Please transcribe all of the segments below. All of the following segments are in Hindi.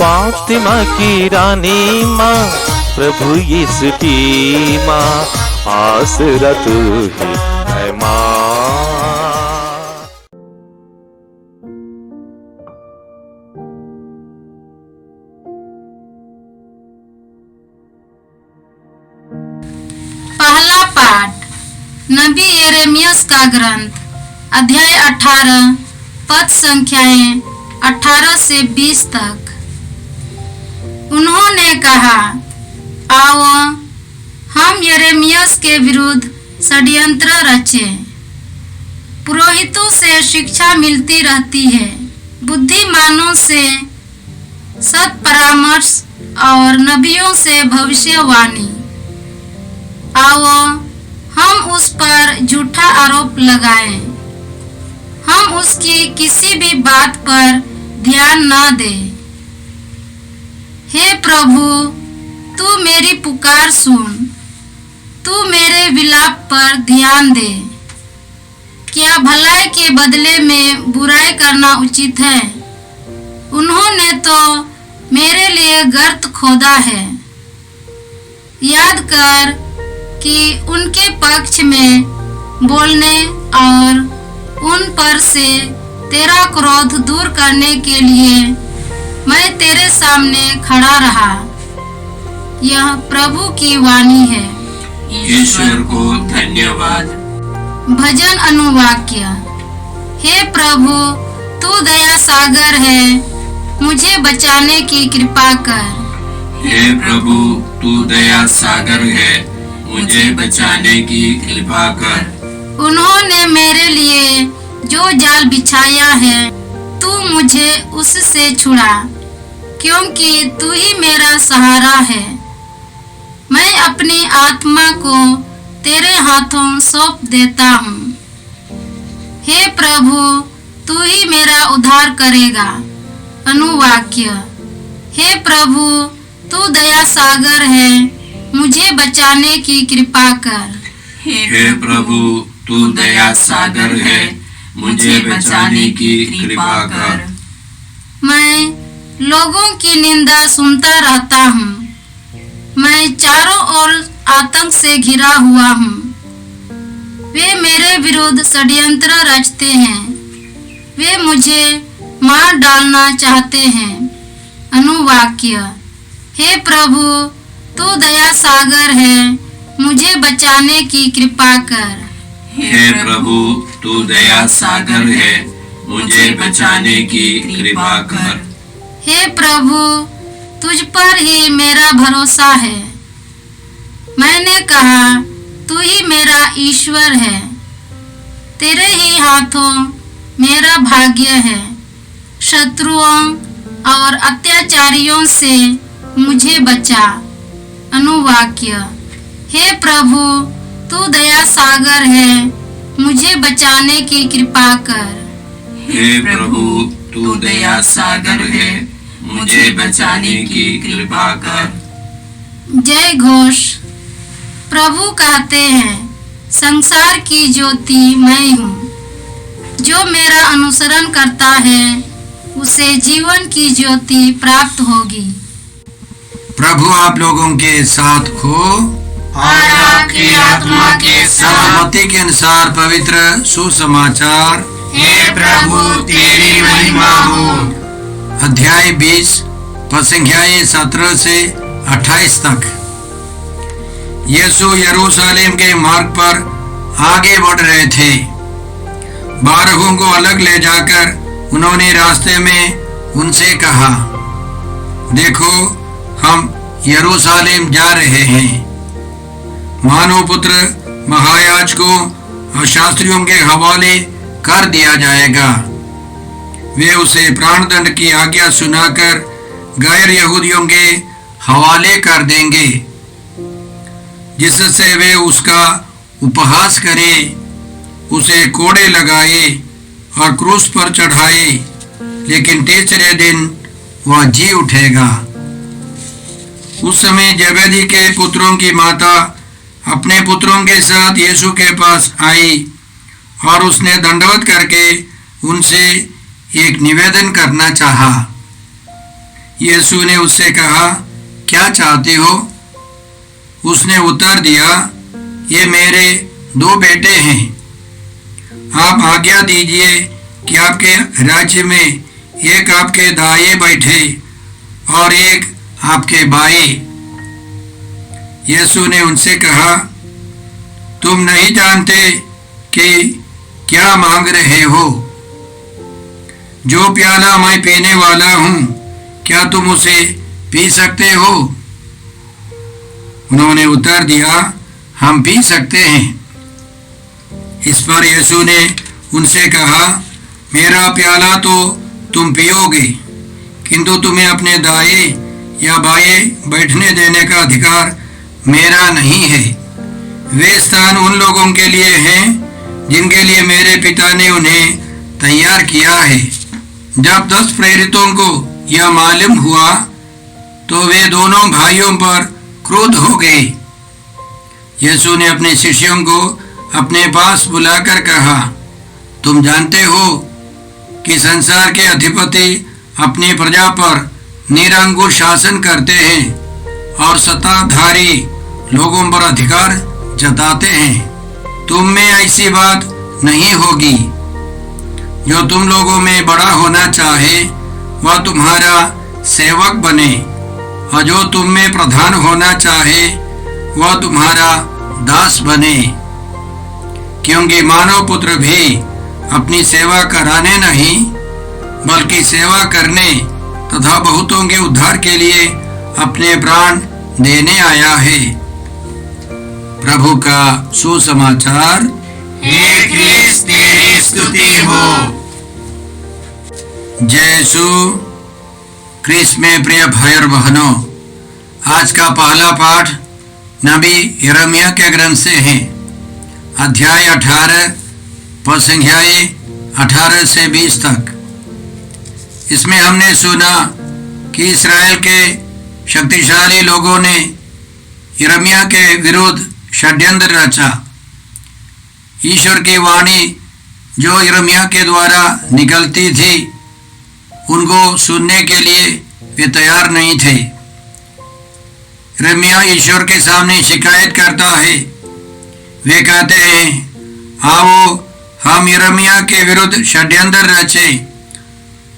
फातिमा की रानी माँ, प्रभु यीशु की माँ, आसरा तू ही है माँ। पहला पाठ नबी यिर्मयाह का ग्रंथ, अध्याय 18, पद संख्याएं 18 से 20 तक। उन्होंने कहा, आओ हम यिर्मयाह के विरुद्ध षड्यंत्र रचें। पुरोहितों से शिक्षा मिलती रहती है, बुद्धिमानों से सत्परामर्श और नबियों से भविष्यवाणी। आओ हम उस पर झूठा आरोप लगाएं, हम उसकी किसी भी बात पर ध्यान न दें। हे प्रभु, तू मेरी पुकार सुन, तू मेरे विलाप पर ध्यान दे। क्या भलाई के बदले में बुराई करना उचित है? उन्होंने तो मेरे लिए गर्त खोदा है। याद कर कि उनके पक्ष में बोलने और उन पर से तेरा क्रोध दूर करने के लिए मैं तेरे सामने खड़ा रहा। यह प्रभु की वाणी है। ईश्वर को धन्यवाद। भजन अनुवाक्य। हे प्रभु, तू दया सागर है, मुझे बचाने की कृपा कर। हे प्रभु, तू दया सागर है, मुझे बचाने की कृपा कर। उन्होंने मेरे लिए जो जाल बिछाया है, तू मुझे उससे छुड़ा, क्योंकि तू ही मेरा सहारा है। मैं अपनी आत्मा को तेरे हाथों सौंप देता हूँ। हे प्रभु, तू ही मेरा उद्धार करेगा। अनुवाक्य। हे प्रभु, तू दया सागर है, मुझे बचाने की कृपा कर। हे प्रभु, तू दया सागर है, मुझे बचाने की कृपा कर। मैं लोगों की निंदा सुनता रहता हूँ, मैं चारों ओर आतंक से घिरा हुआ हूँ। वे मेरे विरुद्ध षड्यंत्र रचते हैं, वे मुझे मार डालना चाहते हैं। अनुवाक्य। हे प्रभु, तू दया सागर है, मुझे बचाने की कृपा कर। हे प्रभु, तू दया सागर है, मुझे बचाने की कृपा कर। हे प्रभु, तुझ पर ही मेरा भरोसा है। मैंने कहा, तू ही मेरा ईश्वर है, तेरे ही हाथों मेरा भाग्य है। शत्रुओं और अत्याचारियों से मुझे बचा। अनुवाक्य। हे प्रभु, तू दया सागर है, मुझे बचाने की कृपा कर। हे प्रभु, तू दया सागर है, मुझे बचाने की कृपा कर। जय घोष। प्रभु कहते हैं, संसार की ज्योति मैं हूँ। जो मेरा अनुसरण करता है, उसे जीवन की ज्योति प्राप्त होगी। प्रभु आप लोगों के साथ हो और आपकी आत्मा के साथ। मत्ती के अनुसार पवित्र सुसमाचार। हे प्रभु, तेरी महिमा हो। अध्याय 20 पद संख्याएं 17 से 28 तक। यीशु यरूशलेम के मार्ग पर आगे बढ़ रहे थे। 12 को अलग ले जाकर उन्होंने रास्ते में उनसे कहा, देखो हम यरूशलेम जा रहे हैं। मानव पुत्र महायाजकों और शास्त्रियों के हवाले कर दिया जाएगा। वे उसे प्राणदंड की आज्ञा सुनाकर गैर यहूदियों के हवाले कर देंगे, जिससे वे उसका उपहास करें, उसे कोड़े लगाए और क्रूस पर चढ़ाए, लेकिन तीसरे दिन वह जी उठेगा। उस समय जबेदी के पुत्रों की माता अपने पुत्रों के साथ यीशु के पास आई और उसने दंडवत करके उनसे एक निवेदन करना चाहा। यीशु ने उससे कहा, क्या चाहते हो? उसने उत्तर दिया, ये मेरे 2 बेटे हैं। आप आज्ञा दीजिए कि आपके राज्य में एक आपके दाएं बैठे और एक आपके बाएं। यीशु ने उनसे कहा, तुम नहीं जानते कि क्या मांग रहे हो? जो प्याला मैं पीने वाला हूं, क्या तुम उसे पी सकते हो? उन्होंने उत्तर दिया, हम पी सकते हैं। इस पर यीशु ने उनसे कहा, मेरा प्याला तो तुम पियोगे, किंतु तुम्हें अपने दाएं या बाएं बैठने देने का अधिकार मेरा नहीं है। वे स्थान उन लोगों के लिए हैं जिनके लिए मेरे पिता ने उन्हें तैयार किया है। जब 10 प्रेरितों को यह मालूम हुआ तो वे दोनों भाइयों पर क्रोध हो गए। यीशु ने अपने शिष्यों को अपने पास बुलाकर कहा, तुम जानते हो कि संसार के अधिपति अपनी प्रजा पर निरंकुश शासन करते हैं और सत्ताधारी लोगों पर अधिकार जताते हैं। तुम में ऐसी बात नहीं होगी। जो तुम लोगों में बड़ा होना चाहे वह तुम्हारा सेवक बने, और जो तुम में प्रधान होना चाहे वह तुम्हारा दास बने। क्योंकि मानव पुत्र भी अपनी सेवा कराने नहीं बल्कि सेवा करने तथा बहुतों के उद्धार के लिए अपने प्राण देने आया है। प्रभु का सुसमाचार। हे क्रिस्त, तेरी स्तुति हो। जय यीशु क्रिस्त में प्रिय भाई और बहनों, आज का पहला पाठ नबी यिर्मयाह के ग्रंथ से है। अध्याय 18 पद संख्याएं 18 से 20 तक। इसमें हमने सुना कि इस्राएल के शक्तिशाली लोगों ने यिर्मयाह के विरुद्ध षड्यंत्र रचा। ईश्वर की वाणी जो यिर्मयाह के द्वारा निकलती थी, उनको सुनने के लिए वे तैयार नहीं थे। यिर्मयाह ईश्वर के सामने शिकायत करता है। वे कहते हैं, आओ हम यिर्मयाह के विरुद्ध षड्यंत्र रचे।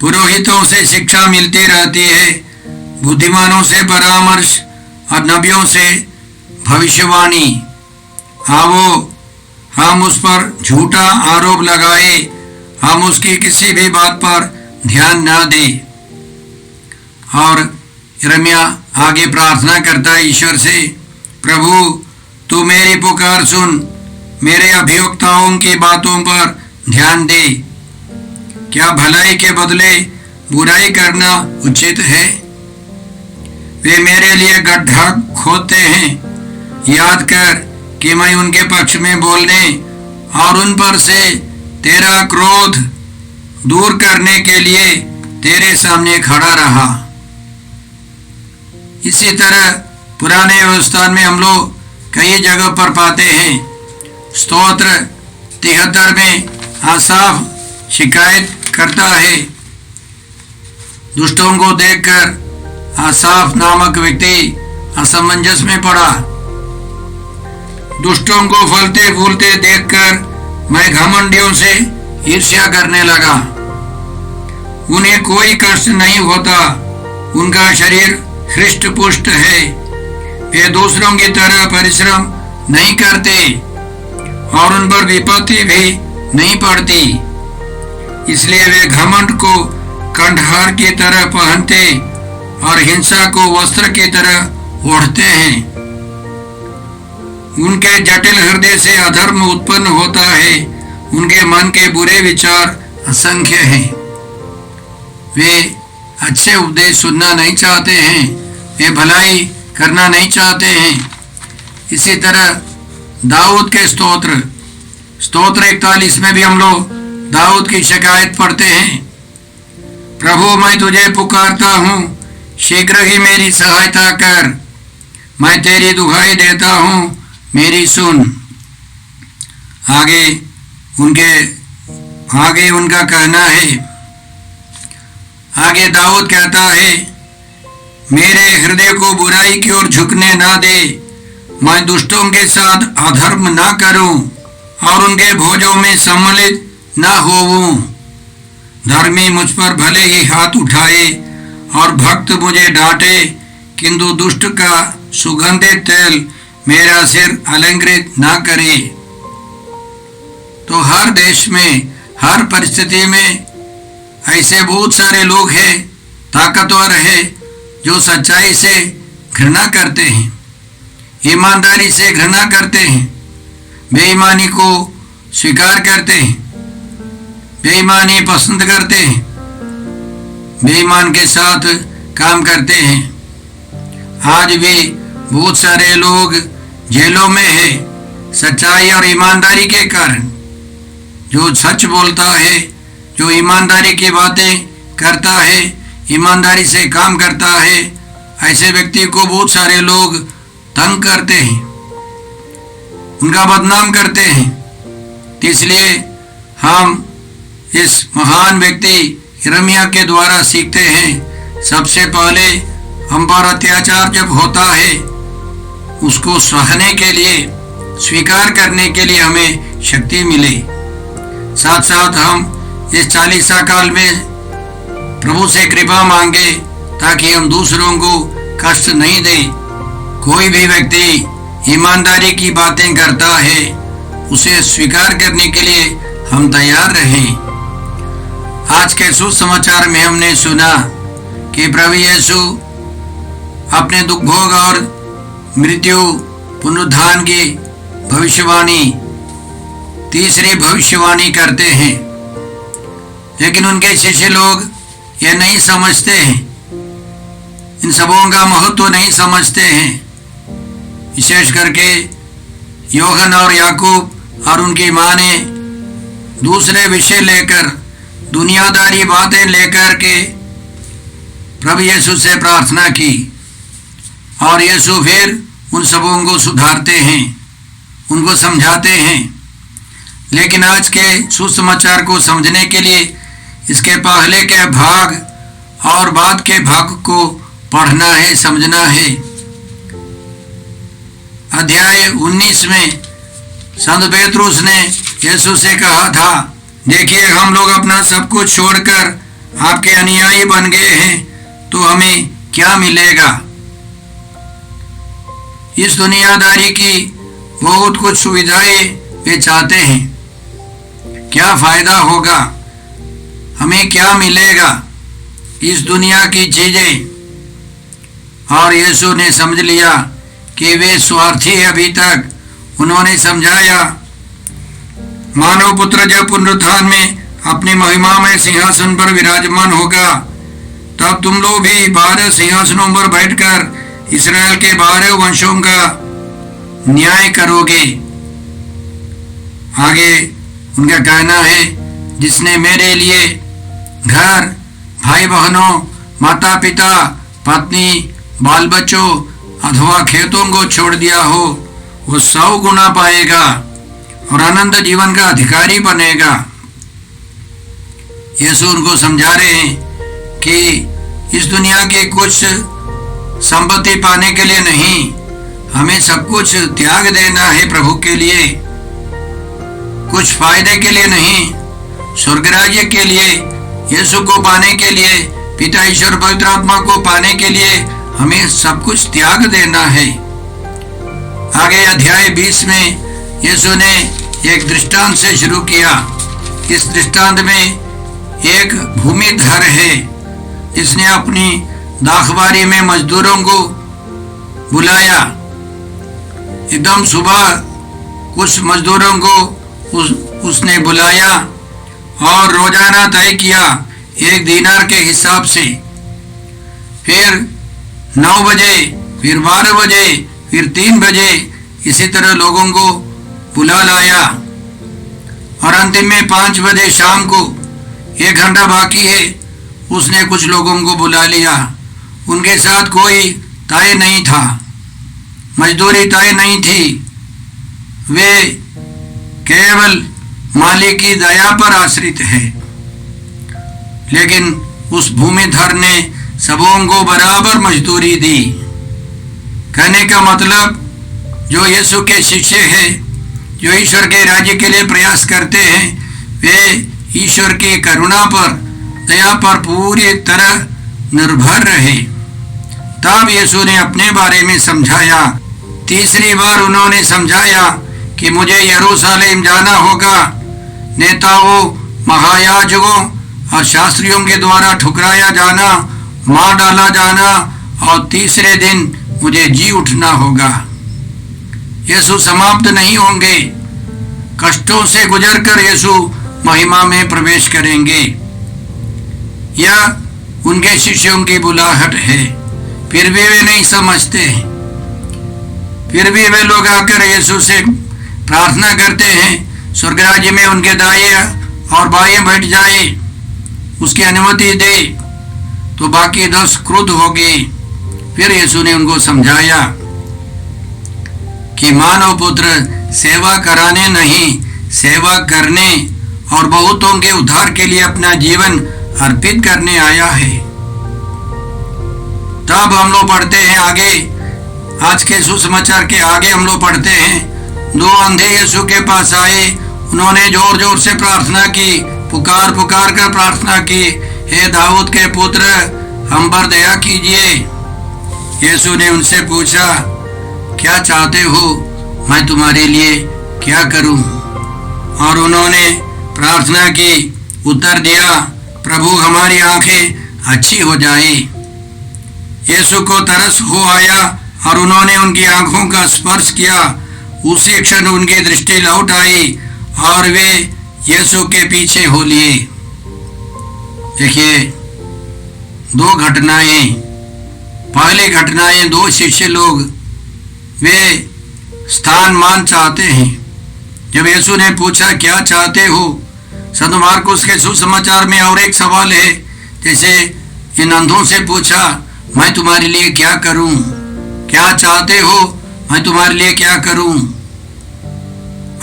पुरोहितों से शिक्षा मिलती रहती है, बुद्धिमानों से परामर्श और नबियों से भविष्यवाणी। आओ हम उस पर झूठा आरोप लगाए, हम उसकी किसी भी बात पर ध्यान ना दें। और यिर्मयाह आगे प्रार्थना करता है ईश्वर से, प्रभु तू मेरी पुकार सुन, मेरे अभियुक्ताओं की बातों पर ध्यान दे। क्या भलाई के बदले बुराई करना उचित है? वे मेरे लिए गड्ढा खोदते हैं। याद कर कि मैं उनके पक्ष में बोलने और उन पर से तेरा क्रोध दूर करने के लिए तेरे सामने खड़ा रहा। इसी तरह पुराने व्यवस्थान में हम लोग कई जगह पर पाते हैं। स्तोत्र 73 में आसाफ शिकायत करता है। दुष्टों को देखकर आसाफ नामक व्यक्ति असमंजस में पड़ा। दुष्टों को फलते फूलते देखकर मैं घमंडियों से ईर्ष्या करने लगा। उन्हें कोई कष्ट नहीं होता, उनका शरीर हृष्ट पुष्ट है। वे दूसरों की तरह परिश्रम नहीं करते और उन पर विपत्ति भी नहीं पड़ती। इसलिए वे घमंड को कंठहार की तरह पहनते और हिंसा को वस्त्र की तरह ओढ़ते हैं। उनके जटिल हृदय से अधर्म उत्पन्न होता है। उनके मन के बुरे विचार असंख्य हैं। वे अच्छे उपदेश सुनना नहीं चाहते हैं, वे भलाई करना नहीं चाहते हैं। इसी तरह दाऊद के स्तोत्र 41 में भी हम लोग दाऊद की शिकायत पढ़ते हैं। प्रभु मैं तुझे पुकारता हूँ, शीघ्र ही मेरी सहायता कर। मैं तेरी दुहाई देता हूँ, मेरी सुन। आगे उनका कहना है। आगे दाऊद कहता है मेरे हृदय को बुराई की ओर झुकने ना दे। मैं दुष्टों के साथ अधर्म ना करूं और उनके भोजों में सम्मिलित ना होऊं। धर्मी मुझ पर भले ही हाथ उठाए और भक्त मुझे डांटे, किंतु दुष्ट का सुगंधित तेल मेरा सिर अलंकृत ना करे। तो हर देश में, हर परिस्थिति में ऐसे बहुत सारे लोग हैं, ताकतवर है, जो सच्चाई से घृणा करते हैं, ईमानदारी से घृणा करते हैं, बेईमानी को स्वीकार करते हैं, बेईमानी पसंद करते हैं, बेईमान के साथ काम करते हैं। आज भी बहुत सारे लोग जेलों में हैं सच्चाई और ईमानदारी के कारण। जो सच बोलता है, जो ईमानदारी की बातें करता है, ईमानदारी से काम करता है, ऐसे व्यक्ति को बहुत सारे लोग तंग करते हैं, उनका बदनाम करते हैं। इसलिए हम इस महान व्यक्ति यिर्मयाह के द्वारा सीखते हैं, सबसे पहले हम पर अत्याचार जब होता है, उसको सहने के लिए, स्वीकार करने के लिए हमें शक्ति मिले। साथ साथ हम इस 40 काल में प्रभु से कृपा मांगे, ताकि हम दूसरों को कष्ट नहीं दें। कोई भी व्यक्ति ईमानदारी की बातें करता है, उसे स्वीकार करने के लिए हम तैयार रहें। आज के सुसमाचार में हमने सुना कि प्रभु यीशु अपने दुख भोग और मृत्यु पुनरुत्थान की भविष्यवाणी, तीसरी भविष्यवाणी करते हैं, लेकिन उनके शिष्य लोग ये नहीं समझते हैं, इन सबों का महत्व नहीं समझते हैं। विशेष करके यूहन्ना और याकूब और उनकी माँ ने दूसरे विषय लेकर, दुनियादारी बातें लेकर के प्रभु यीशु से प्रार्थना की, और यीशु फिर उन सबों को सुधारते हैं, उनको समझाते हैं। लेकिन आज के सुसमाचार को समझने के लिए इसके पहले के भाग और बाद के भाग को पढ़ना है, समझना है। अध्याय 19 में संत पेतरुस ने यीशु से कहा था, देखिए हम लोग अपना सब कुछ छोड़कर आपके अनुयायी बन गए हैं, तो हमें क्या मिलेगा? इस दुनियादारी की बहुत कुछ सुविधाएं वे चाहते हैं, क्या फायदा होगा, हमें क्या मिलेगा इस दुनिया की चीजें। और यीशु ने समझ लिया कि वे स्वार्थी हैं। अभी तक उन्होंने समझाया, मानव पुत्र जब पुनरुत्थान में अपनी महिमा में सिंहासन पर विराजमान होगा, तब तुम लोग भी 12 सिंहासनों पर बैठकर इस्राएल के 12 वंशों का न्याय करोगे। आगे उनका कहना है, जिसने मेरे लिए घर, भाई बहनों, माता पिता, पत्नी, बाल बच्चों अथवा खेतों को छोड़ दिया हो, वो 100 गुना पाएगा और अनंत जीवन का अधिकारी बनेगा। यीशु उनको समझा रहे हैं कि इस दुनिया के कुछ संपत्ति पाने के लिए नहीं, हमें सब कुछ त्याग देना है प्रभु के लिए। कुछ फायदे के लिए नहीं, स्वर्ग राज्य के लिए, यीशु को पाने के लिए, पिता ईश्वर पवित्र आत्मा को पाने के लिए हमें सब कुछ त्याग देना है। आगे अध्याय 20 में यीशु ने एक दृष्टांत से शुरू किया। इस दृष्टांत में एक भूमिधर है, जिसने अपनी दाखबारी में मजदूरों को बुलाया। एकदम सुबह कुछ मजदूरों को उसने बुलाया और रोजाना तय किया 1 दीनार के हिसाब से। फिर 9 बजे, फिर 12 बजे, फिर 3 बजे, इसी तरह लोगों को बुला लाया। और अंतिम में 5 बजे शाम को, 1 घंटा बाकी है, उसने कुछ लोगों को बुला लिया। उनके साथ कोई तय नहीं था, मजदूरी तय नहीं थी, वे केवल मालिक की दया पर आश्रित है। लेकिन उस भूमिधर ने सबों को बराबर मजदूरी दी। कहने का मतलब जो यीशु के शिष्य हैं, जो ईश्वर के राज्य के लिए प्रयास करते हैं, वे ईश्वर की करुणा पर, दया पर पूरी तरह निर्भर रहे। तब यीशु ने अपने बारे में समझाया। तीसरी बार उन्होंने समझाया कि मुझे यरूशलेम जाना होगा, नेताओं, महायाजकों और शास्त्रियों के द्वारा ठुकराया जाना, मार डाला जाना और तीसरे दिन मुझे जी उठना होगा। यीशु समाप्त नहीं होंगे। कष्टों से गुजरकर यीशु महिमा में प्रवेश करेंगे। यह उनके शिष्यों की बुलाहट है। फिर भी वे नहीं समझते। फिर भी वे लोग आकर यीशु से प्रार्थना करते हैं, स्वर्ग राज्य में उनके दाएं और बाएं बैठ जाए, उसकी अनुमति दे। तो बाकी 10 क्रुद्ध हो गए। फिर यीशु ने उनको समझाया कि मानव पुत्र सेवा कराने नहीं, सेवा करने और बहुतों के उद्धार के लिए अपना जीवन अर्पित करने आया है। तब हम लोग पढ़ते हैं आगे, आज के सुसमाचार के आगे हम लोग पढ़ते हैं, 2 अंधे यीशु के पास आए। उन्होंने जोर जोर से प्रार्थना की, पुकार पुकार कर प्रार्थना की, हे दाऊद के पुत्र, हम पर दया कीजिए। यीशु ने उनसे पूछा, क्या चाहते हो मैं तुम्हारे लिए क्या करूं? और उन्होंने प्रार्थना की, उत्तर दिया, प्रभु हमारी आंखें अच्छी हो जाए। यीशु को तरस हो आया और उन्होंने उनकी आंखों का स्पर्श किया। उसी क्षण उनकी दृष्टि लौट आई और वे यीशु के पीछे हो लिए। देखिए 2 घटनाएं। पहली घटनाएं 2 शिष्य लोग, वे स्थान मान चाहते हैं। जब यीशु ने पूछा क्या चाहते हो, संत मार्कुस के सुसमाचार में और एक सवाल है, जैसे इन अंधों से पूछा, मैं तुम्हारे लिए क्या करूं? क्या चाहते हो, मैं तुम्हारे लिए क्या करूं?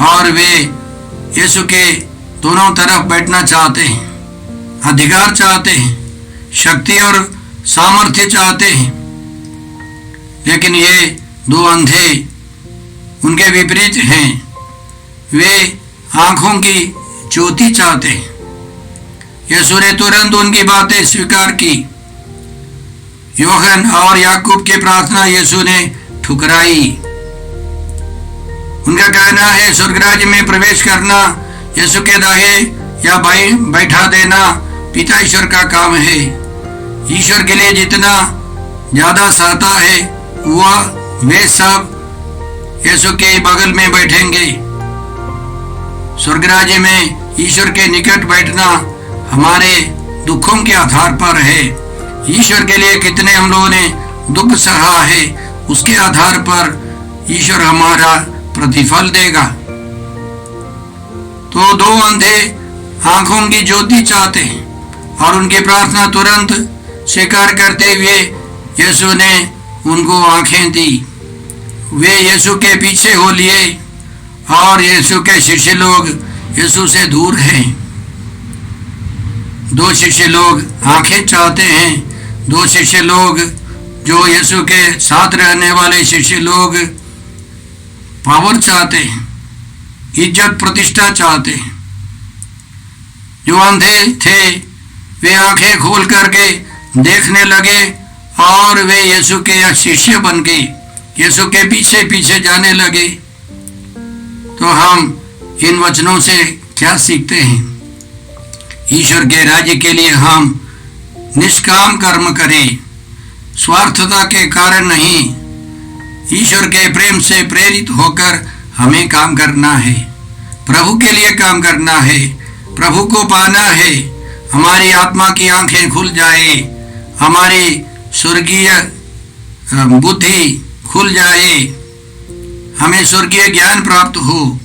और वे यीशु के दोनों तरफ बैठना चाहते हैं, अधिकार चाहते हैं, शक्ति और सामर्थ्य चाहते हैं। लेकिन ये 2 अंधे उनके विपरीत हैं। वे आंखों की ज्योति चाहते हैं। यीशु ने तुरंत उनकी बातें स्वीकार की। यूहन्ना और याकूब की प्रार्थना यीशु ने ठुकराई। उनका कहना है स्वर्ग राज्य में प्रवेश करना, यीशु के दाएं या बाएं बैठा देना पिता ईश्वर का काम है। ईश्वर के लिए जितना ज्यादा सहता है वह वे सब यीशु के बगल में बैठेंगे। स्वर्ग राज्य में ईश्वर के निकट बैठना हमारे दुखों के आधार पर है। ईश्वर के लिए कितने हम लोगों ने दुख सहा है, उसके आधार पर ईश्वर हमारा प्रतिफल देगा। तो 2 अंधे आंखों की ज्योति चाहते हैं और उनकी प्रार्थना तुरंत स्वीकार करते हुए यीशु ने उनको आंखें दी। वे यीशु के पीछे हो लिए और यीशु के शिष्य लोग यीशु से दूर हैं। 2 शिष्य लोग आंखें चाहते हैं। 2 शिष्य लोग जो यीशु के साथ रहने वाले शिष्य लोग पावर चाहते हैं, इज्जत प्रतिष्ठा चाहते हैं। जो अंधे थे वे आंखें खोल करके देखने लगे और वे यीशु के शिष्य बन गए, यीशु के पीछे पीछे जाने लगे। तो हम इन वचनों से क्या सीखते हैं? ईश्वर के राज्य के लिए हम निष्काम कर्म करें, स्वार्थता के कारण नहीं, ईश्वर के प्रेम से प्रेरित होकर हमें काम करना है, प्रभु के लिए काम करना है, प्रभु को पाना है। हमारी आत्मा की आंखें खुल जाए, हमारी स्वर्गीय बुद्धि खुल जाए, हमें स्वर्गीय ज्ञान प्राप्त हो।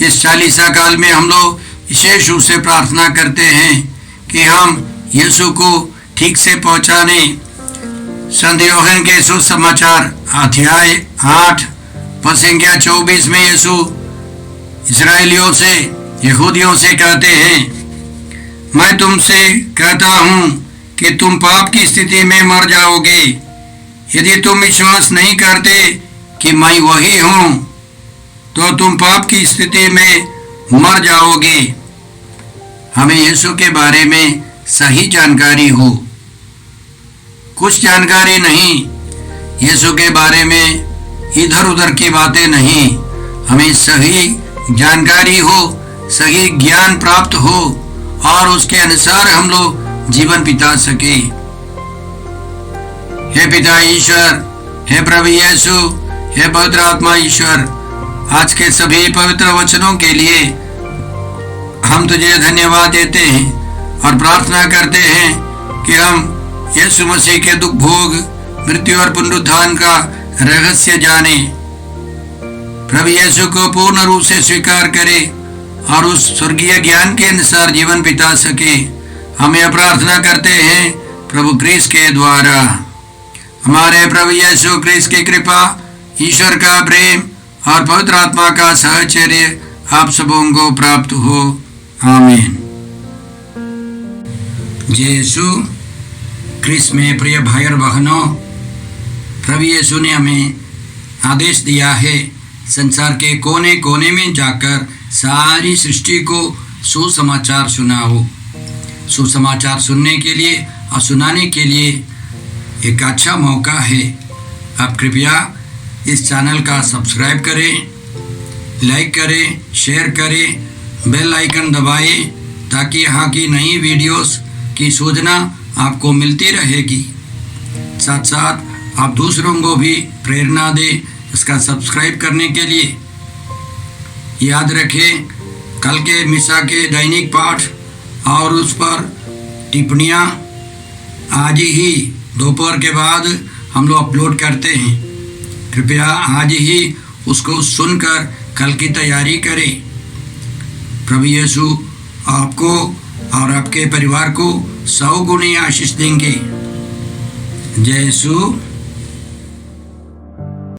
इस 40 काल में हम लोग विशेष रूप से प्रार्थना करते हैं कि हम यीशु को ठीक से पहुंचाने। संत यूहन्ना के सुसमाचार अध्याय 8 पद संख्या 24 में यीशु इस्राएलियों से, यहूदियों से कहते हैं, मैं तुमसे कहता हूं कि तुम पाप की स्थिति में मर जाओगे। यदि तुम विश्वास नहीं करते कि मैं वही हूं, तो तुम पाप की स्थिति में मर जाओगे। हमें यीशु के बारे में सही जानकारी हो, कुछ जानकारी नहीं। यीशु के बारे में इधर उधर की बातें नहीं, हमें सही जानकारी हो, सही ज्ञान प्राप्त हो और उसके अनुसार हम लोग जीवन बिता सके। हे पिता ईश्वर, हे प्रभु यीशु, हे पवित्र आत्मा ईश्वर, आज के सभी पवित्र वचनों के लिए हम तुझे धन्यवाद देते हैं और प्रार्थना करते हैं कि हम यीशु मसीह के दुख भोग, मृत्यु और पुनरुत्थान का रहस्य जाने, प्रभु यीशु को पूर्ण रूप से स्वीकार करें और उस स्वर्गीय ज्ञान के अनुसार जीवन बिता सके। हम यह प्रार्थना करते हैं प्रभु क्रिस्त के द्वारा। हमारे प्रभु यीशु क्रिस्त की कृपा, ईश्वर का प्रेम और पवित्र आत्मा का सहचर्य आप सबों को प्राप्त हो। आमीन। यीशु क्रिस्त में प्रिय भाई और बहनों, प्रभु यीशु ने हमें आदेश दिया है संसार के कोने कोने में जाकर सारी सृष्टि को सुसमाचार सुनाओ। सुसमाचार सुनने के लिए और सुनाने के लिए एक अच्छा मौका है। आप कृपया इस चैनल का सब्सक्राइब करें, लाइक करें, शेयर करें, बेल आइकन दबाएं ताकि यहाँ की नई वीडियोस की सूचना आपको मिलती रहेगी। साथ साथ आप दूसरों को भी प्रेरणा दें इसका सब्सक्राइब करने के लिए। याद रखें, कल के मिसा के दैनिक पाठ और उस पर टिप्पणियाँ आज ही दोपहर के बाद हम लोग अपलोड करते हैं। कृपया आज ही उसको सुनकर कल की तैयारी करें। प्रभु यीशु आपको और आपके परिवार को 100 गुनी आशीष देंगे। जय यीशु।